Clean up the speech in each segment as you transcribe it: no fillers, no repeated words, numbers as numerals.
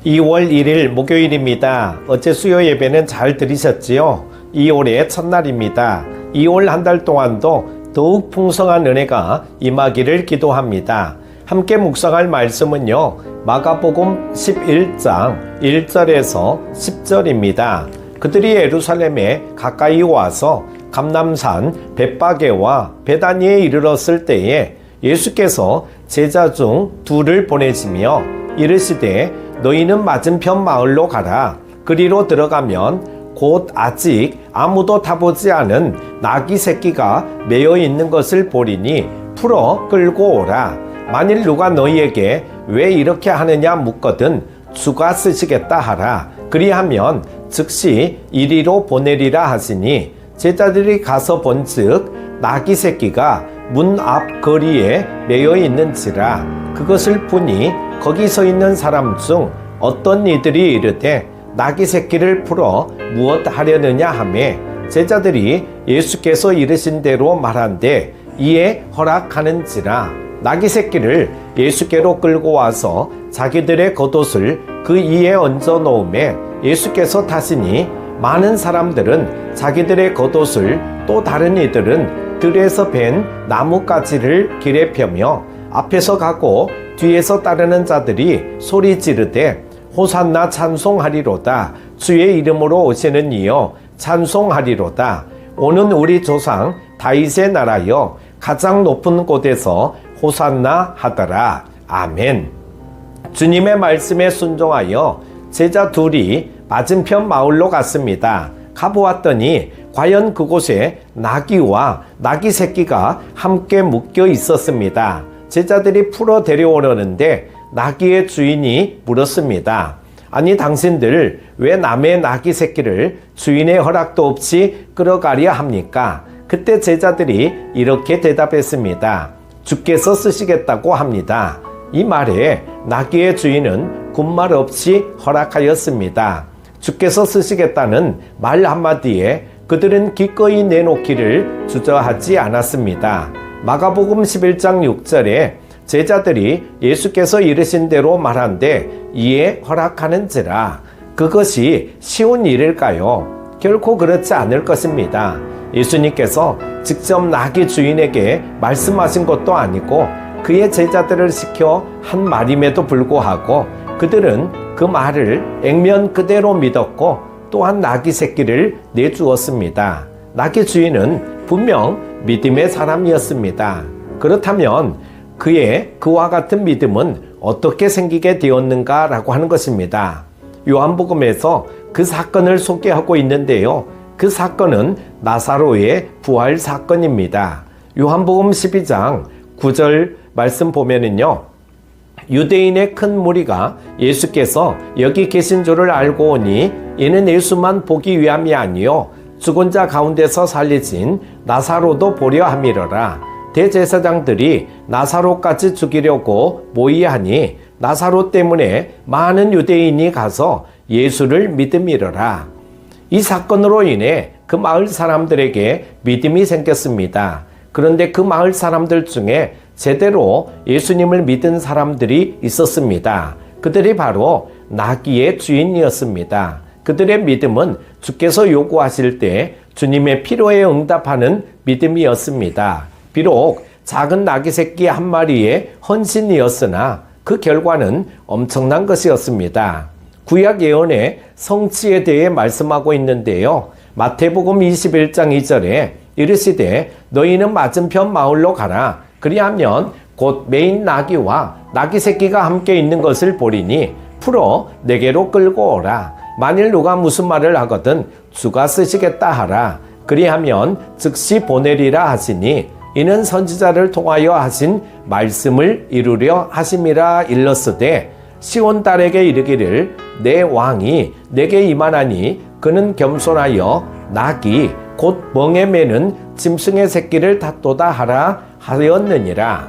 2월 1일 목요일입니다. 어제 수요 예배는 잘 들으셨지요? 2월의 첫날입니다. 2월 한 달 동안도 더욱 풍성한 은혜가 임하기를 기도합니다. 함께 묵상할 말씀은요, 마가복음 11장 1절에서 10절입니다. 그들이 예루살렘에 가까이 와서 감람산 벳바게와 베다니에 이르렀을 때에 예수께서 제자 중 둘을 보내시며 이르시되 너희는 맞은편 마을로 가라. 그리로 들어가면 곧 아직 아무도 타보지 않은 나귀 새끼가 매여 있는 것을 보리니 풀어 끌고 오라. 만일 누가 너희에게 왜 이렇게 하느냐 묻거든 주가 쓰시겠다 하라. 그리하면 즉시 이리로 보내리라 하시니 제자들이 가서 본즉 나귀 새끼가 문 앞 거리에 매여 있는지라. 그것을 보니 거기 서 있는 사람 중 어떤 이들이 이르되 나귀 새끼를 풀어 무엇 하려느냐 하매 제자들이 예수께서 이르신 대로 말한데 이에 허락하는지라. 나귀 새끼를 예수께로 끌고 와서 자기들의 겉옷을 그 이에 얹어 놓음에 예수께서 타시니 많은 사람들은 자기들의 겉옷을 또 다른 이들은 들에서 벤 나뭇가지를 길에 펴며 앞에서 가고 뒤에서 따르는 자들이 소리 지르되 호산나 찬송하리로다. 주의 이름으로 오시는 이여 찬송하리로다. 오는 우리 조상 다윗의 나라여 가장 높은 곳에서 호산나 하더라. 아멘. 주님의 말씀에 순종하여 제자 둘이 맞은편 마을로 갔습니다. 가보았더니 과연 그곳에 나귀와 나귀 새끼가 함께 묶여 있었습니다. 제자들이 풀어 데려오려는데 나귀의 주인이 물었습니다. 아니 당신들 왜 남의 나귀 새끼를 주인의 허락도 없이 끌어가려 합니까? 그때 제자들이 이렇게 대답했습니다. 주께서 쓰시겠다고 합니다. 이 말에 나귀의 주인은 군말 없이 허락하였습니다. 주께서 쓰시겠다는 말 한마디에 그들은 기꺼이 내놓기를 주저하지 않았습니다. 마가복음 11장 6절에 제자들이 예수께서 이르신 대로 말한데 이에 허락하는지라. 그것이 쉬운 일일까요? 결코 그렇지 않을 것입니다. 예수님께서 직접 나귀 주인에게 말씀하신 것도 아니고 그의 제자들을 시켜 한 말임에도 불구하고 그들은 그 말을 액면 그대로 믿었고 또한 나귀 새끼를 내주었습니다. 나귀 주인은 분명 믿음의 사람이었습니다. 그렇다면 그와 같은 믿음은 어떻게 생기게 되었는가라고 하는 것입니다. 요한복음에서 그 사건을 소개하고 있는데요. 그 사건은 나사로의 부활 사건입니다. 요한복음 12장 9절 말씀 보면은요. 유대인의 큰 무리가 예수께서 여기 계신 줄을 알고 오니 이는 예수만 보기 위함이 아니요 죽은 자 가운데서 살리신 나사로도 보려 함이러라. 대제사장들이 나사로까지 죽이려고 모의하니 나사로 때문에 많은 유대인이 가서 예수를 믿음이러라. 이 사건으로 인해 그 마을 사람들에게 믿음이 생겼습니다. 그런데 그 마을 사람들 중에 제대로 예수님을 믿은 사람들이 있었습니다. 그들이 바로 나귀의 주인이었습니다. 그들의 믿음은 주께서 요구하실 때 주님의 필요에 응답하는 믿음이었습니다. 비록 작은 나귀 새끼 한 마리의 헌신이었으나 그 결과는 엄청난 것이었습니다. 구약 예언의 성취에 대해 말씀하고 있는데요. 마태복음 21장 2절에 이르시되 너희는 맞은편 마을로 가라. 그리하면 곧 매인 나귀와 나귀 새끼가 함께 있는 것을 보리니 풀어 내게로 끌고 오라. 만일 누가 무슨 말을 하거든 주가 쓰시겠다 하라. 그리하면 즉시 보내리라 하시니 이는 선지자를 통하여 하신 말씀을 이루려 하심이라 일렀으되 시온 딸에게 이르기를 내 왕이 내게 임하나니 그는 겸손하여 나귀 곧 멍에 매는 짐승의 새끼를 탔도다 하라 하였느니라.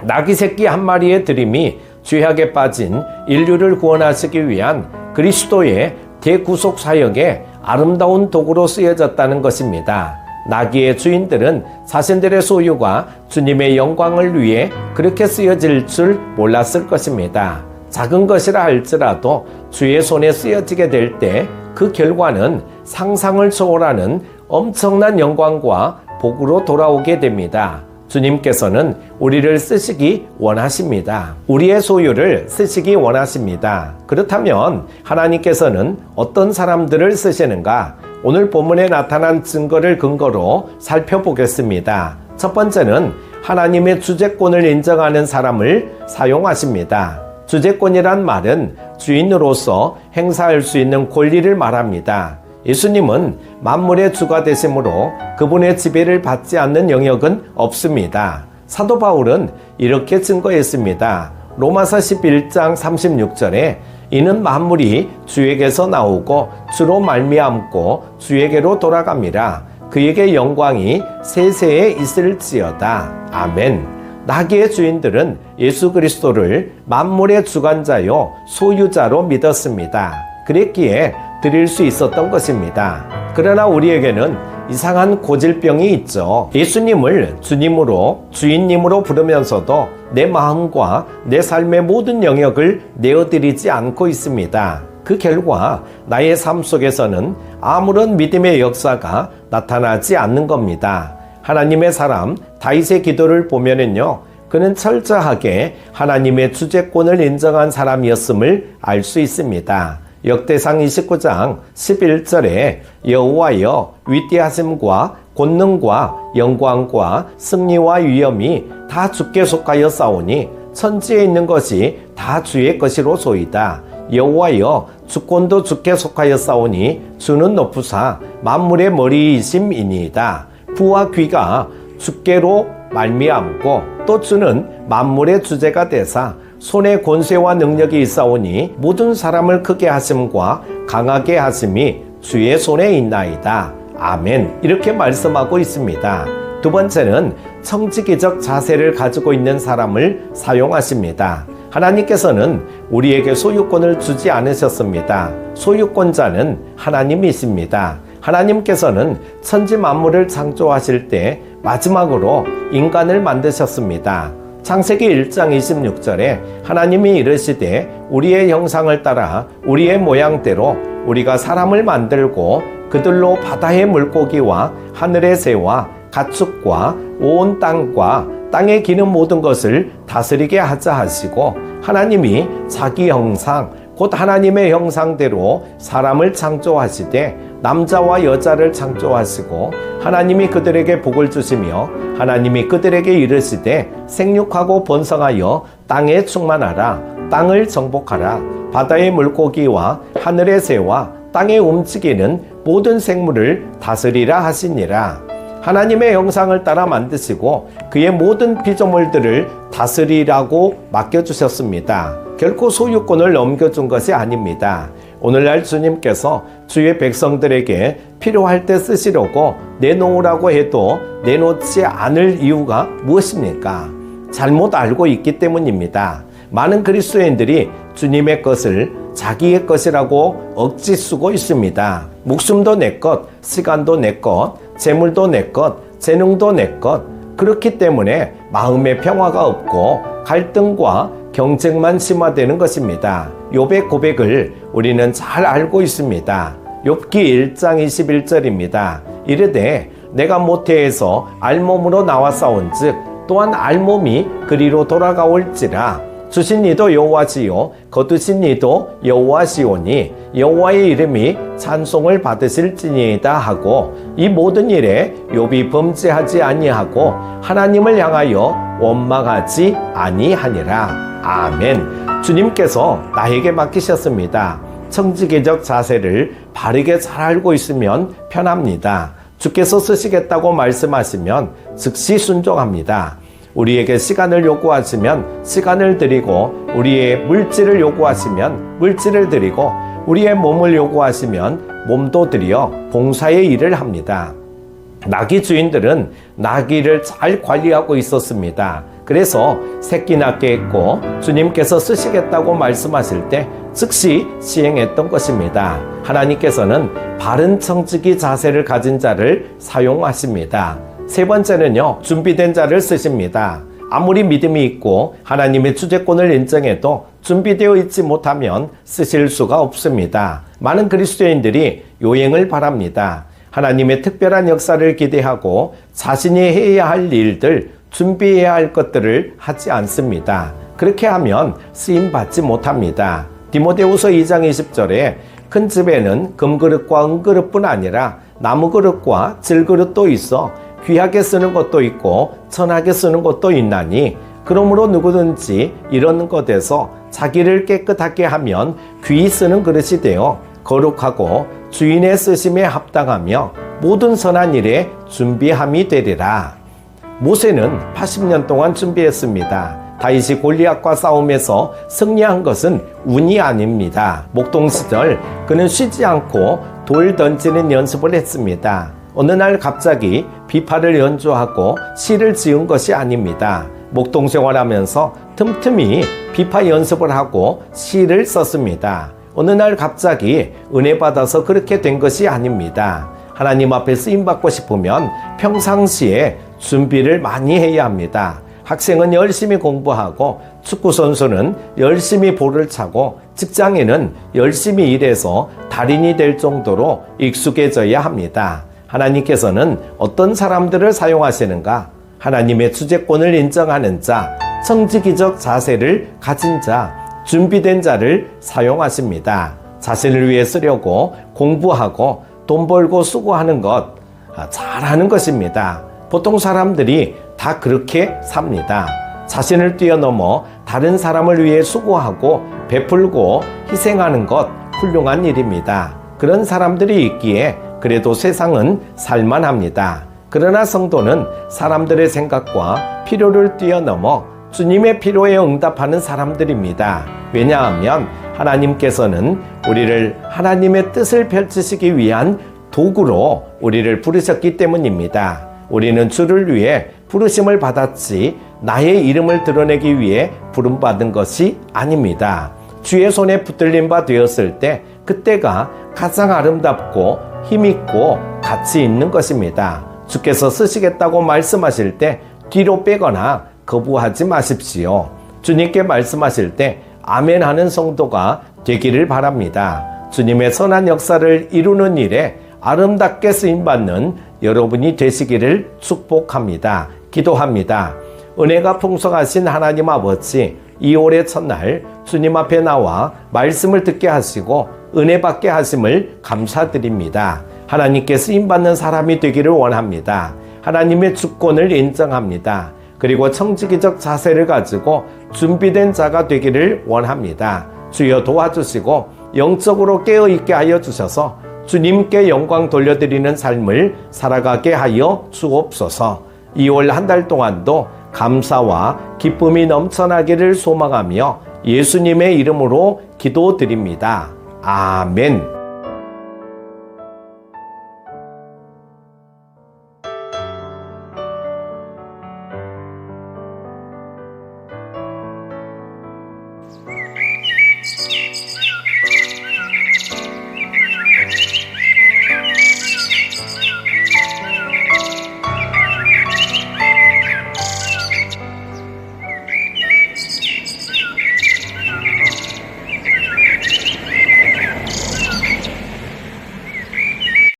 나귀 새끼 한 마리의 드림이 죄악에 빠진 인류를 구원하시기 위한 그리스도의 대구속 사역에 아름다운 도구로 쓰여졌다는 것입니다. 나귀의 주인들은 자신들의 소유가 주님의 영광을 위해 그렇게 쓰여질 줄 몰랐을 것입니다. 작은 것이라 할지라도 주의 손에 쓰여지게 될 때 그 결과는 상상을 초월하는 엄청난 영광과 복으로 돌아오게 됩니다. 주님께서는 우리를 쓰시기 원하십니다. 우리의 소유를 쓰시기 원하십니다. 그렇다면 하나님께서는 어떤 사람들을 쓰시는가? 오늘 본문에 나타난 증거를 근거로 살펴보겠습니다. 첫 번째는 하나님의 주재권을 인정하는 사람을 사용하십니다. 주재권이란 말은 주인으로서 행사할 수 있는 권리를 말합니다. 예수님은 만물의 주가 되심으로 그분의 지배를 받지 않는 영역은 없습니다. 사도 바울은 이렇게 증거했습니다. 로마서 11장 36절에 이는 만물이 주에게서 나오고 주로 말미암고 주에게로 돌아갑니다. 그에게 영광이 세세에 있을지어다. 아멘. 나귀의 주인들은 예수 그리스도를 만물의 주관자요 소유자로 믿었습니다. 그랬기에 드릴 수 있었던 것입니다. 그러나 우리에게는 이상한 고질병이 있죠. 예수님을 주님으로 주인님으로 부르면서도 내 마음과 내 삶의 모든 영역을 내어드리지 않고 있습니다. 그 결과 나의 삶 속에서는 아무런 믿음의 역사가 나타나지 않는 겁니다. 하나님의 사람 다윗의 기도를 보면은요, 그는 철저하게 하나님의 주재권을 인정한 사람이었음을 알 수 있습니다. 역대상 29장 11절에 여호와여 위대하심과 권능과 영광과 승리와 위엄이 다 주께 속하여 싸우니 천지에 있는 것이 다 주의 것이로소이다. 여호와여 주권도 주께 속하여 싸우니 주는 높으사 만물의 머리이심이니이다. 부와 귀가 주께로 말미암고 또 주는 만물의 주제가 되사 손에 권세와 능력이 있사오니 모든 사람을 크게 하심과 강하게 하심이 주의 손에 있나이다. 아멘. 이렇게 말씀하고 있습니다. 두 번째는 청지기적 자세를 가지고 있는 사람을 사용하십니다. 하나님께서는 우리에게 소유권을 주지 않으셨습니다. 소유권자는 하나님이십니다. 하나님께서는 천지 만물을 창조하실 때 마지막으로 인간을 만드셨습니다. 창세기 1장 26절에 하나님이 이르시되 우리의 형상을 따라 우리의 모양대로 우리가 사람을 만들고 그들로 바다의 물고기와 하늘의 새와 가축과 온 땅과 땅에 기는 모든 것을 다스리게 하자 하시고 하나님이 자기 형상 곧 하나님의 형상대로 사람을 창조하시되 남자와 여자를 창조하시고 하나님이 그들에게 복을 주시며 하나님이 그들에게 이르시되 생육하고 번성하여 땅에 충만하라. 땅을 정복하라. 바다의 물고기와 하늘의 새와 땅에 움직이는 모든 생물을 다스리라 하시니라. 하나님의 형상을 따라 만드시고 그의 모든 피조물들을 다스리라고 맡겨주셨습니다. 결코 소유권을 넘겨준 것이 아닙니다. 오늘날 주님께서 주의 백성들에게 필요할 때 쓰시려고 내놓으라고 해도 내놓지 않을 이유가 무엇입니까? 잘못 알고 있기 때문입니다. 많은 그리스도인들이 주님의 것을 자기의 것이라고 억지 쓰고 있습니다. 목숨도 내 것, 시간도 내 것, 재물도 내 것, 재능도 내 것. 그렇기 때문에 마음의 평화가 없고 갈등과 경쟁만 심화되는 것입니다. 욥의 고백을 우리는 잘 알고 있습니다. 욥기 1장 21절입니다. 이르되 내가 모태에서 알몸으로 나왔사온즉 또한 알몸이 그리로 돌아가올지라. 주신 이도 여호와시요 거두신 이도 여호와시오니 여호와의 이름이 찬송을 받으실지니이다 하고 이 모든 일에 욥이 범죄하지 아니하고 하나님을 향하여 원망하지 아니하니라. 아멘. 주님께서 나에게 맡기셨습니다. 청지기적 자세를 바르게 잘 알고 있으면 편합니다. 주께서 쓰시겠다고 말씀하시면 즉시 순종합니다. 우리에게 시간을 요구하시면 시간을 드리고 우리의 물질을 요구하시면 물질을 드리고 우리의 몸을 요구하시면 몸도 드려 봉사의 일을 합니다. 나귀 주인들은 나귀를 잘 관리하고 있었습니다. 그래서 새끼 낳게 했고 주님께서 쓰시겠다고 말씀하실 때 즉시 시행했던 것입니다. 하나님께서는 바른 청지기 자세를 가진 자를 사용하십니다. 세 번째는요, 준비된 자를 쓰십니다. 아무리 믿음이 있고 하나님의 주재권을 인정해도 준비되어 있지 못하면 쓰실 수가 없습니다. 많은 그리스도인들이 요행을 바랍니다. 하나님의 특별한 역사를 기대하고 자신이 해야 할 일들, 준비해야 할 것들을 하지 않습니다. 그렇게 하면 쓰임받지 못합니다. 디모데후서 2장 20절에 큰 집에는 금그릇과 은그릇뿐 아니라 나무그릇과 질그릇도 있어 귀하게 쓰는 것도 있고 천하게 쓰는 것도 있나니 그러므로 누구든지 이런 것에서 자기를 깨끗하게 하면 귀히 쓰는 그릇이 되어 거룩하고 주인의 쓰심에 합당하며 모든 선한 일에 준비함이 되리라. 모세는 80년 동안 준비했습니다. 다윗이 골리앗과 싸움에서 승리한 것은 운이 아닙니다. 목동 시절 그는 쉬지 않고 돌 던지는 연습을 했습니다. 어느 날 갑자기 비파를 연주하고 시를 지은 것이 아닙니다. 목동 생활하면서 틈틈이 비파 연습을 하고 시를 썼습니다. 어느 날 갑자기 은혜 받아서 그렇게 된 것이 아닙니다. 하나님 앞에 쓰임받고 싶으면 평상시에 준비를 많이 해야 합니다. 학생은 열심히 공부하고 축구선수는 열심히 볼을 차고 직장인은 열심히 일해서 달인이 될 정도로 익숙해져야 합니다. 하나님께서는 어떤 사람들을 사용하시는가? 하나님의 주재권을 인정하는 자, 청지기적 자세를 가진 자, 준비된 자를 사용하십니다. 자신을 위해 쓰려고 공부하고 돈 벌고 수고하는 것, 잘하는 것입니다. 보통 사람들이 다 그렇게 삽니다. 자신을 뛰어넘어 다른 사람을 위해 수고하고 베풀고 희생하는 것 훌륭한 일입니다. 그런 사람들이 있기에 그래도 세상은 살만합니다. 그러나 성도는 사람들의 생각과 필요를 뛰어넘어 주님의 필요에 응답하는 사람들입니다. 왜냐하면 하나님께서는 우리를 하나님의 뜻을 펼치시기 위한 도구로 우리를 부르셨기 때문입니다. 우리는 주를 위해 부르심을 받았지 나의 이름을 드러내기 위해 부름받은 것이 아닙니다. 주의 손에 붙들린 바 되었을 때 그때가 가장 아름답고 힘있고 가치 있는 것입니다. 주께서 쓰시겠다고 말씀하실 때 뒤로 빼거나 거부하지 마십시오. 주님께 말씀하실 때 아멘 하는 성도가 되기를 바랍니다. 주님의 선한 역사를 이루는 일에 아름답게 쓰임받는 여러분이 되시기를 축복합니다. 기도합니다. 은혜가 풍성하신 하나님 아버지, 이 올해 첫날 주님 앞에 나와 말씀을 듣게 하시고 은혜 받게 하심을 감사드립니다. 하나님께 쓰임받는 사람이 되기를 원합니다. 하나님의 주권을 인정합니다. 그리고 청지기적 자세를 가지고 준비된 자가 되기를 원합니다. 주여 도와주시고 영적으로 깨어있게 하여 주셔서 주님께 영광 돌려드리는 삶을 살아가게 하여 주옵소서. 2월 한 달 동안도 감사와 기쁨이 넘쳐나기를 소망하며 예수님의 이름으로 기도드립니다. 아멘.